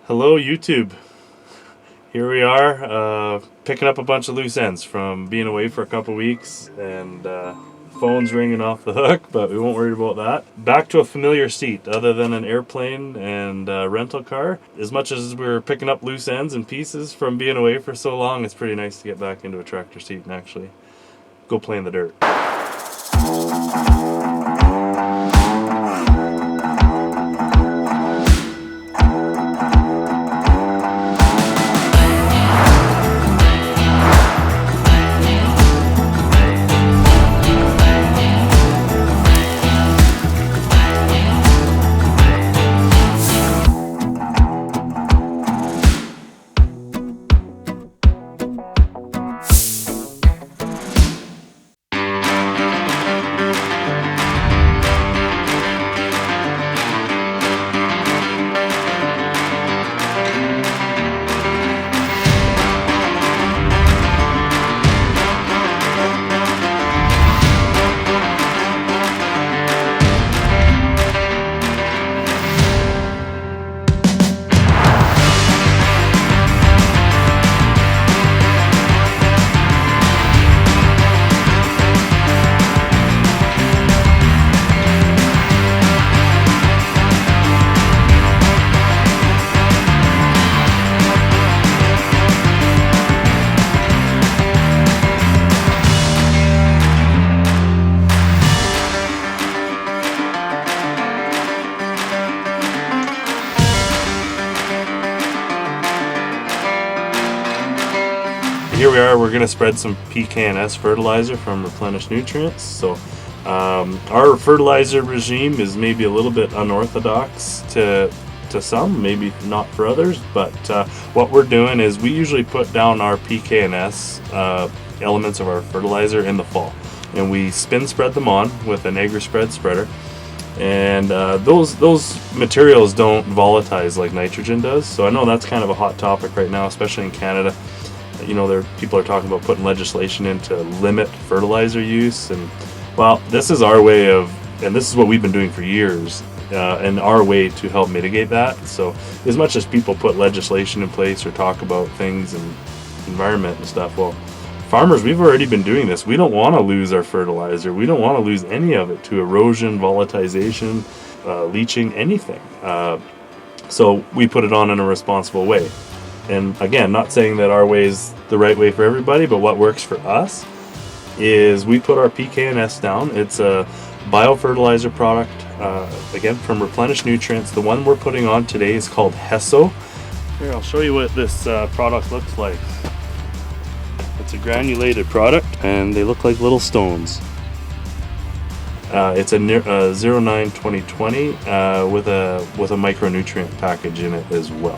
Hello YouTube. Here we are, picking up a bunch of loose ends from being away for a couple weeks, and phone's ringing off the hook, but we won't worry about that. Back to a familiar seat other than an airplane and rental car. As much as we're picking up loose ends and pieces from being away for so long, it's pretty nice to get back into a tractor seat and actually go play in the dirt. Here we are, we're going to spread some PK&S fertilizer from Replenish Nutrients. So our fertilizer regime is maybe a little bit unorthodox to some, maybe not for others, but what we're doing is we usually put down our PK&S elements of our fertilizer in the fall, and we spin spread them on with an Agri-Spread spreader. And those materials don't volatilize like nitrogen does, so I know that's kind of a hot topic right now, especially in Canada. You know, people are talking about putting legislation in to limit fertilizer use, and well, this is our way of, and this is what we've been doing for years, and our way to help mitigate that. So as much as people put legislation in place or talk about things and environment and stuff, well, farmers, we've already been doing this. We don't want to lose our fertilizer. We don't want to lose any of it to erosion, volatilization, leaching, anything. So we put it on in a responsible way. And again, not saying that our way is the right way for everybody, but what works for us is we put our PK&S down. It's a Bio-Fertilizer product, again, from Replenish Nutrients. The one we're putting on today is called HESO. Here, I'll show you what this product looks like. It's a granulated product, and they look like little stones. It's a 09-2020 with a micronutrient package in it as well.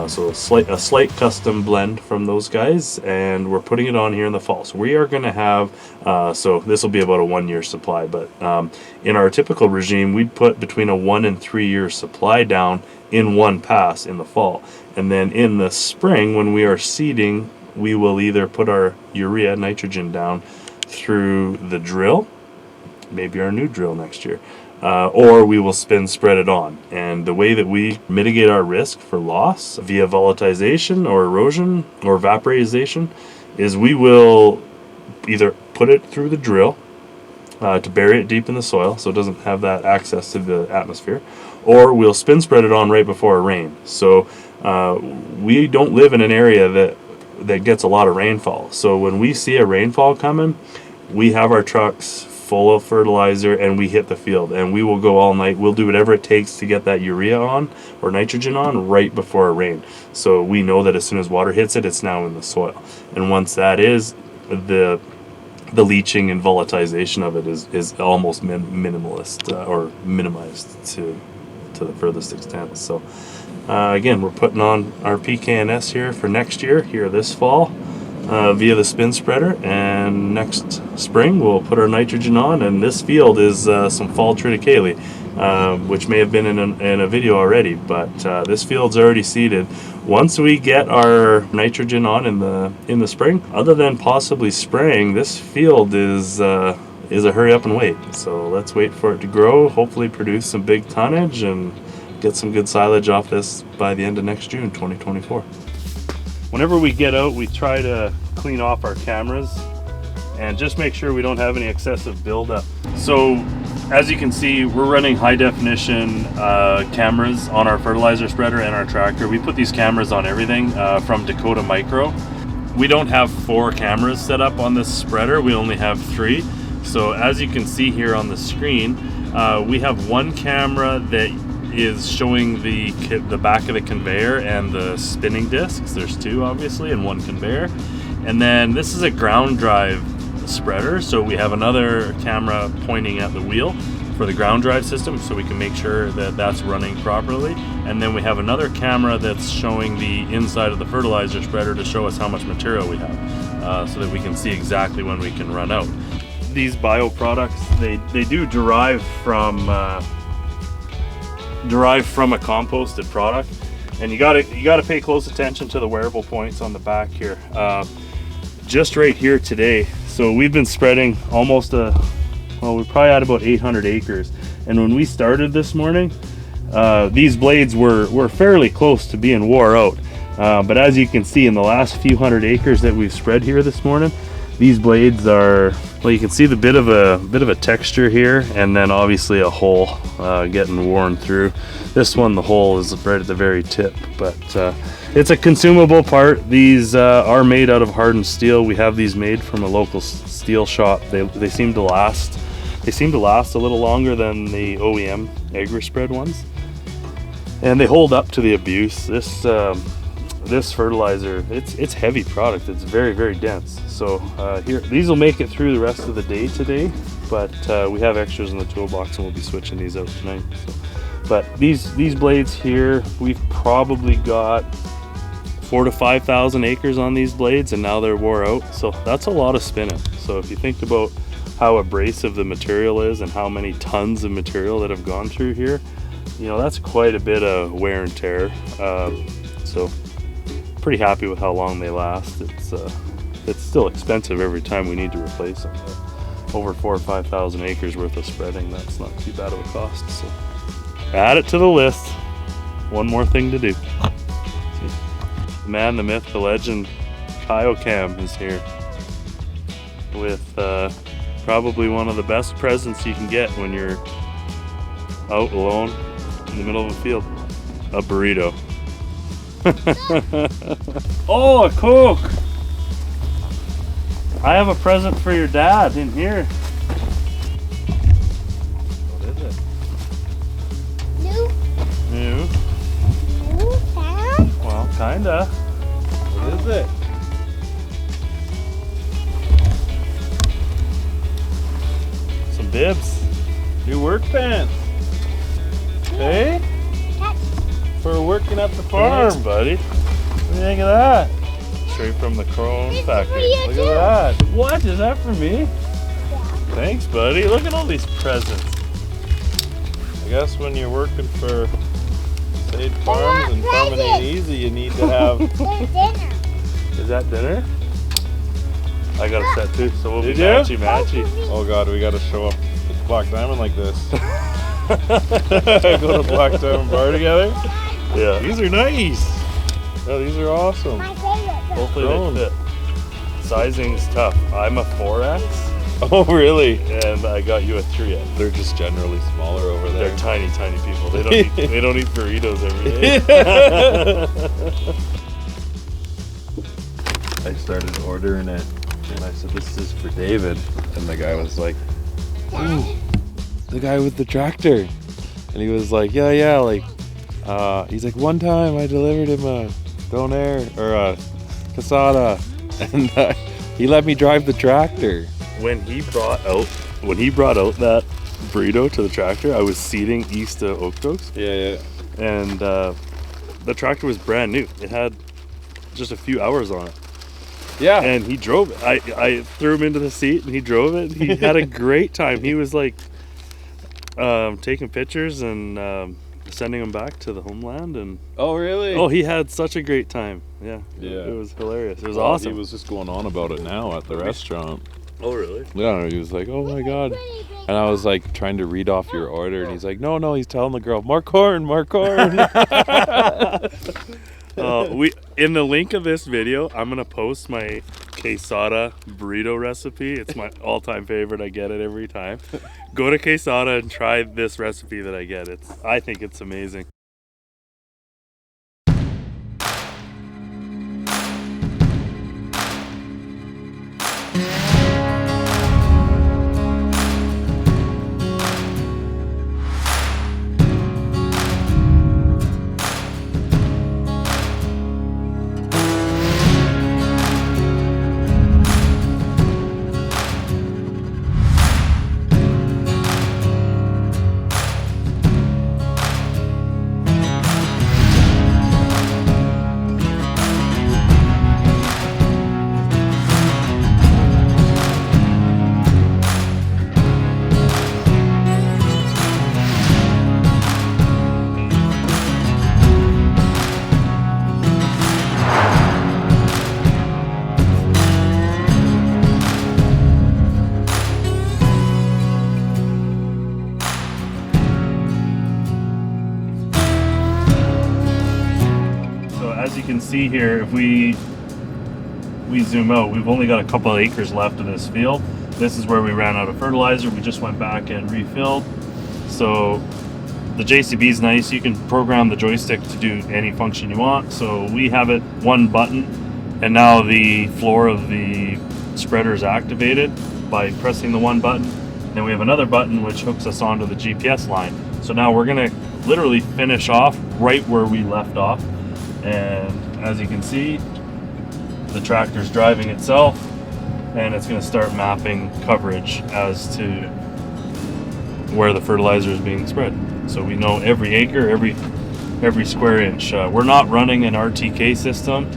So a slight custom blend from those guys, and we're putting it on here in the fall. So we are going to have, so this will be about a 1-year supply, but in our typical regime, we'd put between a 1 and 3 year supply down in one pass in the fall. And then in the spring, when we are seeding, we will either put our urea, nitrogen down through the drill, maybe our new drill next year, or we will spin spread it on. And the way that we mitigate our risk for loss via volatilization or erosion or vaporization is we will either put it through the drill to bury it deep in the soil so it doesn't have that access to the atmosphere, or we'll spin spread it on right before a rain. So we don't live in an area that gets a lot of rainfall. So when we see a rainfall coming, we have our trucks full of fertilizer and we hit the field, and we will go all night. We'll do whatever it takes to get that urea on or nitrogen on right before a rain, so we know that as soon as water hits it, it's now in the soil. And once that is, the leaching and volatilization of it is almost minimalist or minimized to the furthest extent. So again, we're putting on our PK&S here for next year, here this fall, via the spin spreader, and next spring we'll put our nitrogen on. And this field is some fall triticale, which may have been in a video already, but this field's already seeded. Once we get our nitrogen on in the spring, other than possibly spraying, this field is a hurry up and wait. So let's wait for it to grow, hopefully produce some big tonnage, and get some good silage off this by the end of next June 2024. Whenever we get out, we try to clean off our cameras and just make sure we don't have any excessive buildup. So as you can see, we're running high definition cameras on our fertilizer spreader and our tractor. We put these cameras on everything from Dakota Micro. We don't have 4 cameras set up on this spreader, we only have 3. So as you can see here on the screen, we have one camera that is showing the back of the conveyor and the spinning discs. There's 2 obviously, and 1 conveyor. And then this is a ground drive spreader, so we have another camera pointing at the wheel for the ground drive system, so we can make sure that that's running properly. And then we have another camera that's showing the inside of the fertilizer spreader to show us how much material we have, so that we can see exactly when we can run out. These bio products, they do derive from a composted product, and you gotta pay close attention to the wearable points on the back here. Just right here today, so we've been spreading almost we probably had about 800 acres, and when we started this morning, these blades were fairly close to being wore out, but as you can see, in the last few hundred acres that we've spread here this morning, these blades are, well, you can see the bit of a texture here, and then obviously a hole getting worn through. This one, the hole is right at the very tip, but it's a consumable part. These are made out of hardened steel. We have these made from a local steel shop. They seem to last. They seem to last a little longer than the OEM Agri-Spread ones, and they hold up to the abuse. This fertilizer, it's heavy product. It's very, very dense. So here, these will make it through the rest of the day today, but we have extras in the toolbox, and we'll be switching these out tonight. So, but these blades here, we've probably got 4,000 to 5,000 acres on these blades, and now they're wore out. So that's a lot of spinning. So if you think about how abrasive the material is and how many tons of material that have gone through here, you know, that's quite a bit of wear and tear. So pretty happy with how long they last. It's still expensive every time we need to replace them. But over 4,000 or 5,000 acres worth of spreading, that's not too bad of a cost. So add it to the list. One more thing to do. The man, the myth, the legend, Kyle Cam is here with probably one of the best presents you can get when you're out alone in the middle of a field. A burrito. Oh, a Coke! I have a present for your dad in here. What is it? New. Well, kinda. What is it? Some bibs. New work pants. Hey? For working at the farm, thanks, buddy. What do you think of that? Straight from the Crone factory. Look at that. What? Is that for me? Yeah. Thanks, buddy. Look at all these presents. I guess when you're working for State Farms and farming ain't easy, you need to have dinner. Is that dinner? I got a set too, so we'll be matchy. Oh God, we got to show up with Black Diamond like this. Go to Black Diamond Bar together. Yeah. These are nice. Oh, these are awesome. My favorite. Hopefully they fit. Sizing's tough. I'm a 4X. Oh, really? And I got you a 3X. They're just generally smaller over there. They're tiny, tiny people. They don't eat burritos every day. I started ordering it, and I said, "This is for David," and the guy was like, "Ooh, the guy with the tractor," and he was like, "Yeah, like." He's like, one time I delivered him a Donair or a Quesada, and he let me drive the tractor. When he brought out that burrito to the tractor, I was seeding east of Okotoks. Yeah. And the tractor was brand new. It had just a few hours on it. Yeah. And he drove it. I threw him into the seat, and he drove it. He had a great time. He was like taking pictures and sending them back to the homeland. And oh, really? Oh, he had such a great time. Yeah. It was hilarious. It was awesome. He was just going on about it now at the restaurant. Oh, really? Yeah, he was like, oh my God. And I was like trying to read off your order, and he's like, no, he's telling the girl, more corn, more corn. We in the link of this video, I'm gonna post my Quesada burrito recipe. It's my all-time favorite. I get it every time. Go to Quesada and try this recipe that I get. I think it's amazing. As you can see here, if we zoom out, we've only got a couple of acres left of this field. This is where we ran out of fertilizer. We just went back and refilled. So the JCB is nice. You can program the joystick to do any function you want. So we have it one button, and now the floor of the spreader is activated by pressing the one button. Then we have another button which hooks us onto the GPS line. So now we're gonna literally finish off right where we left off. And as you can see, the tractor's driving itself, and it's going to start mapping coverage as to where the fertilizer is being spread. So we know every acre, every square inch. We're not running an RTK system,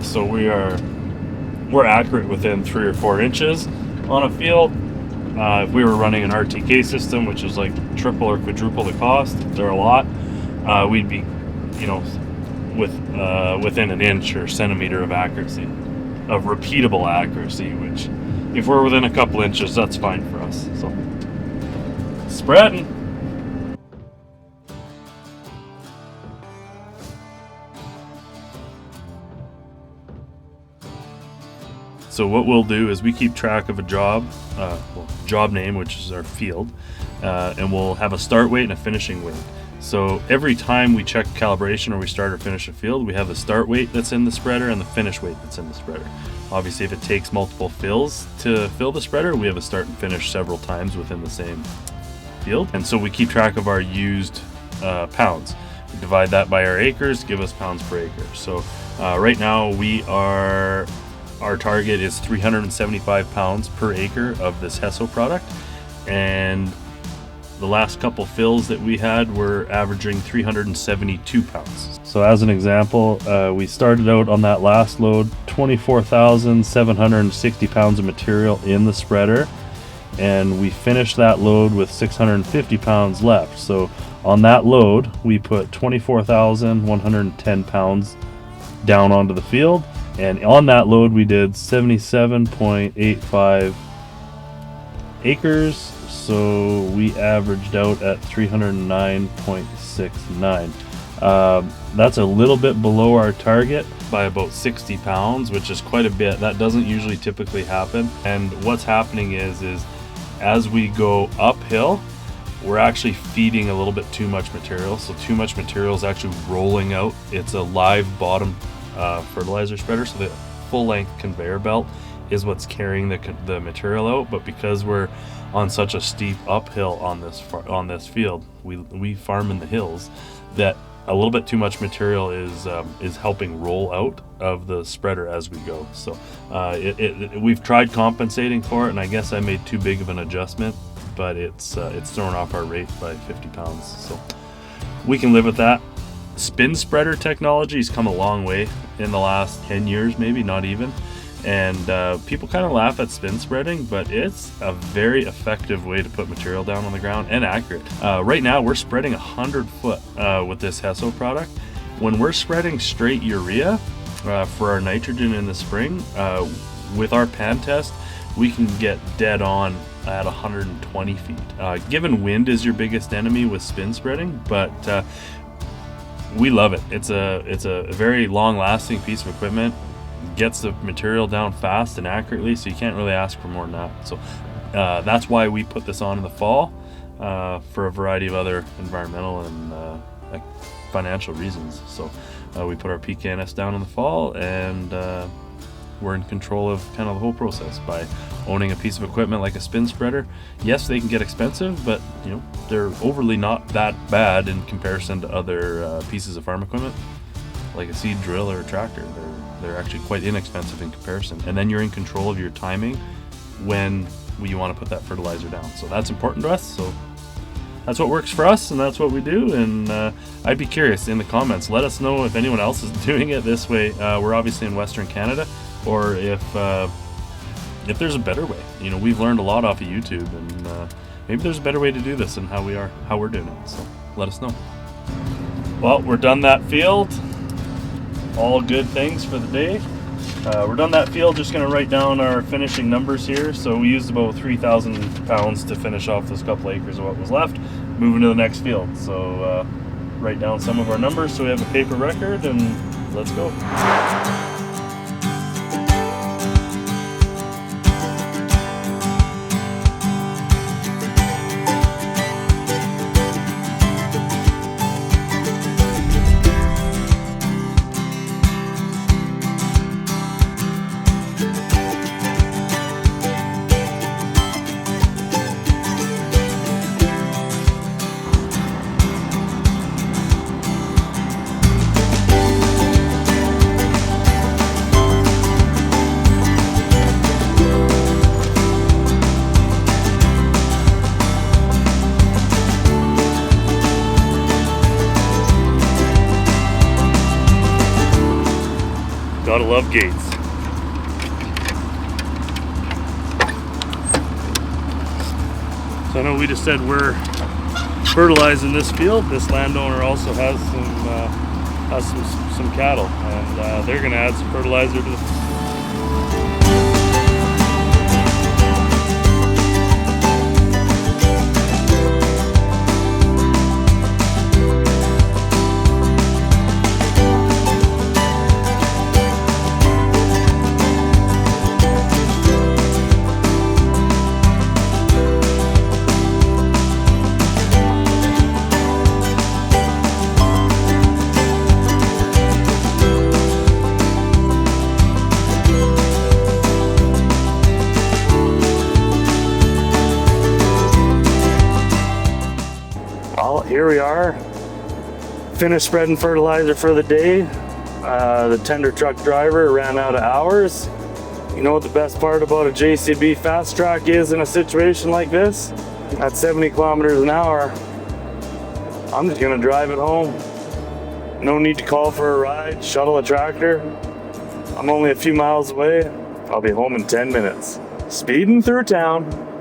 so we're accurate within 3 or 4 inches on a field. If we were running an RTK system, which is like triple or quadruple the cost, they're a lot, we'd be, within an inch or centimeter of accuracy, of repeatable accuracy, which if we're within a couple inches, that's fine for us. So, spreading. So what we'll do is we keep track of a job name, which is our field, and we'll have a start weight and a finishing weight. So every time we check calibration or we start or finish a field, we have the start weight that's in the spreader and the finish weight that's in the spreader. Obviously, if it takes multiple fills to fill the spreader, we have a start and finish several times within the same field. And so we keep track of our used pounds. We divide that by our acres, give us pounds per acre. So right now our target is 375 pounds per acre of this HESO product. And the last couple fills that we had were averaging 372 pounds. So as an example, we started out on that last load, 24,760 pounds of material in the spreader, and we finished that load with 650 pounds left. So on that load, we put 24,110 pounds down onto the field, and on that load we did 77.85 acres. So we averaged out at 309.69. That's a little bit below our target by about 60 pounds, which is quite a bit. That doesn't usually typically happen. And what's happening is as we go uphill, we're actually feeding a little bit too much material. So too much material is actually rolling out. It's a live bottom fertilizer spreader, so the full length conveyor belt is what's carrying the material out. But because we're on such a steep uphill on this field, we farm in the hills, that a little bit too much material is helping roll out of the spreader as we go. So we've tried compensating for it, and I guess I made too big of an adjustment, but it's thrown off our rate by 50 pounds. So we can live with that. Spin spreader technology has come a long way in the last 10 years, maybe not even. And people kind of laugh at spin spreading, but it's a very effective way to put material down on the ground and accurate. Right now, we're spreading 100 foot with this HESO product. When we're spreading straight urea for our nitrogen in the spring, with our pan test, we can get dead on at 120 feet. Given wind is your biggest enemy with spin spreading, but we love it. It's a very long-lasting piece of equipment. Gets the material down fast and accurately, so you can't really ask for more than that. So that's why we put this on in the fall, for a variety of other environmental and financial reasons. So we put our PKNS down in the fall, and we're in control of kind of the whole process by owning a piece of equipment like a spin spreader. Yes, they can get expensive, but they're overly not that bad in comparison to other pieces of farm equipment, like a seed drill or a tractor. They're actually quite inexpensive in comparison. And then you're in control of your timing when you want to put that fertilizer down. So that's important to us. So that's what works for us, and that's what we do. And I'd be curious in the comments. Let us know if anyone else is doing it this way. We're obviously in Western Canada, or if there's a better way. We've learned a lot off of YouTube, and maybe there's a better way to do this and how we're doing it. So let us know. Well, we're done that field. All good things for the day. We're done that field. Just going to write down our finishing numbers here. So we used about 3,000 pounds to finish off those couple acres of what was left. Moving to the next field. So write down some of our numbers so we have a paper record, and let's go. Gotta love gates. So I know we just said we're fertilizing this field. This landowner also has some cattle, and they're gonna add some fertilizer to the here we are, finished spreading fertilizer for the day. The tender truck driver ran out of hours. You know what the best part about a JCB fast track is in a situation like this? At 70 kilometers an hour, I'm just gonna drive it home. No need to call for a ride, shuttle a tractor. I'm only a few miles away. I'll be home in 10 minutes. Speeding through town.